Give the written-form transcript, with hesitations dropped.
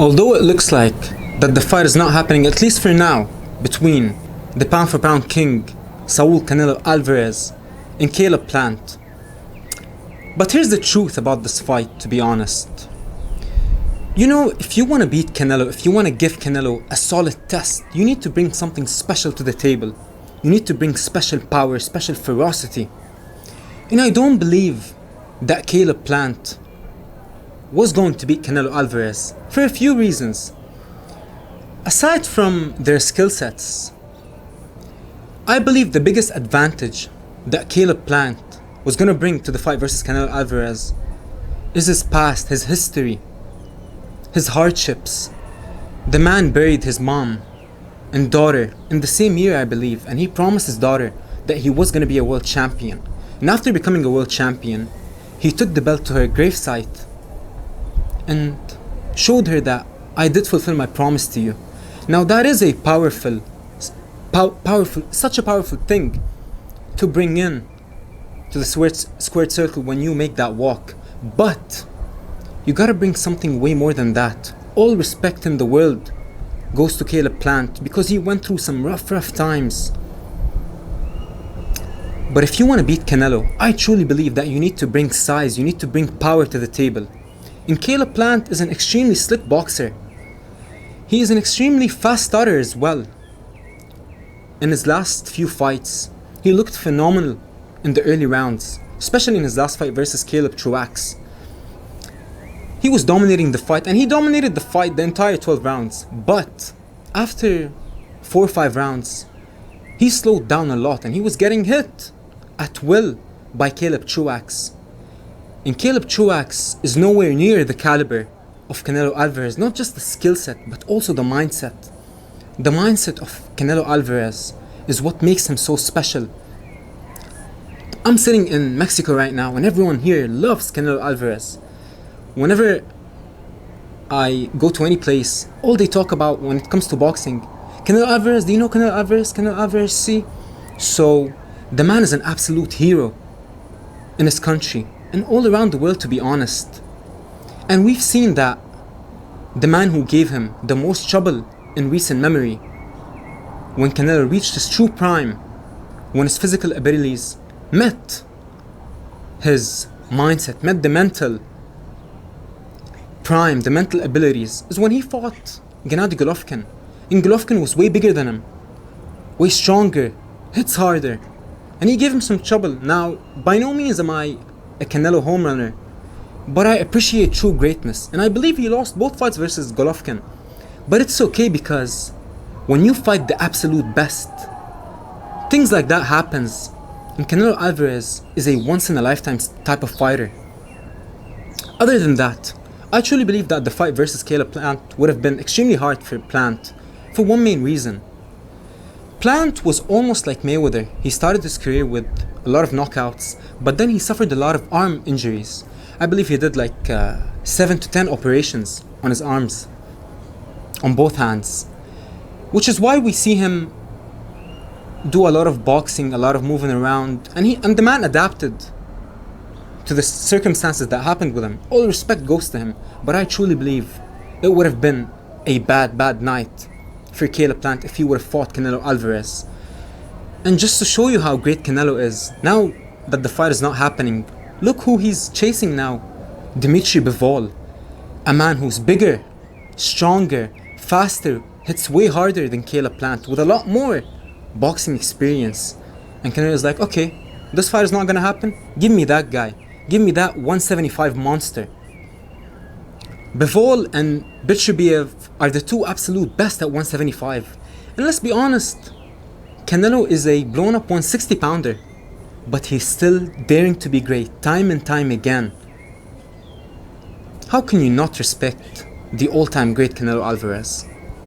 Although it looks like that the fight is not happening, at least for now, between the pound for pound king, Saul Canelo Alvarez, and Caleb Plant. But here's the truth about this fight, to be honest. You know, if you want to beat Canelo, if you want to give Canelo a solid test, you need to bring something special to the table. You need to bring special power, special ferocity. And I don't believe that Caleb Plant was going to beat Canelo Alvarez for a few reasons. Aside from their skill sets, I believe the biggest advantage that Caleb Plant was going to bring to the fight versus Canelo Alvarez is his past, his history, his hardships. The man buried his mom and daughter in the same year, I believe, and he promised his daughter that he was going to be a world champion. And after becoming a world champion, he took the belt to her gravesite and showed her that I did fulfill my promise to you. Now that is a such a powerful thing to bring in to the squared circle when you make that walk. But you gotta bring something way more than that. All respect in the world goes to Caleb Plant because he went through some rough times. But if you want to beat Canelo, I truly believe that you need to bring size, you need to bring power to the table. And Caleb Plant is an extremely slick boxer. He is an extremely fast starter as well. In his last few fights, he looked phenomenal in the early rounds, especially in his last fight versus Caleb Truax. He was dominating the fight, and he dominated the fight the entire 12 rounds. But after 4 or 5 rounds, he slowed down a lot and he was getting hit at will by Caleb Truax. And Caleb Truax is nowhere near the caliber of Canelo Alvarez, not just the skill set, but also the mindset. The mindset of Canelo Alvarez is what makes him so special. I'm sitting in Mexico right now and everyone here loves Canelo Alvarez. Whenever I go to any place, all they talk about when it comes to boxing, Canelo Alvarez, do you know Canelo Alvarez? Canelo Alvarez, see? So, the man is an absolute hero in his country and all around the world, to be honest. And we've seen that the man who gave him the most trouble in recent memory, when Canelo reached his true prime, when his physical abilities met his mindset, met the mental prime, the mental abilities, is when he fought Gennady Golovkin. And Golovkin was way bigger than him, way stronger, hits harder, and he gave him some trouble. Now, by no means am I a Canelo home runner, but I appreciate true greatness, and I believe he lost both fights versus Golovkin. But it's okay, because when you fight the absolute best, things like that happens. And Canelo Alvarez is a once-in-a-lifetime type of fighter. Other than that, I truly believe that the fight versus Caleb Plant would have been extremely hard for Plant for one main reason. Plant was almost like Mayweather. He started his career with a lot of knockouts, but then he suffered a lot of arm injuries. I believe he did like 7 to 10 operations on his arms, on both hands, which is why we see him do a lot of boxing, a lot of moving around, and the man adapted to the circumstances that happened with him. All respect goes to him, but I truly believe it would have been a bad night for Caleb Plant if he would have fought Canelo Alvarez. And just to show you how great Canelo is, now that the fight is not happening, look who he's chasing now. Dimitri Bivol, a man who's bigger, stronger, faster, hits way harder than Caleb Plant with a lot more boxing experience. And Canelo is like, okay, this fight is not gonna happen, give me that guy. Give me that 175 monster. Bivol and Bitribiev are the two absolute best at 175. And let's be honest, Canelo is a blown up 160 pounder, but he's still daring to be great time and time again. How can you not respect the all-time great Canelo Alvarez?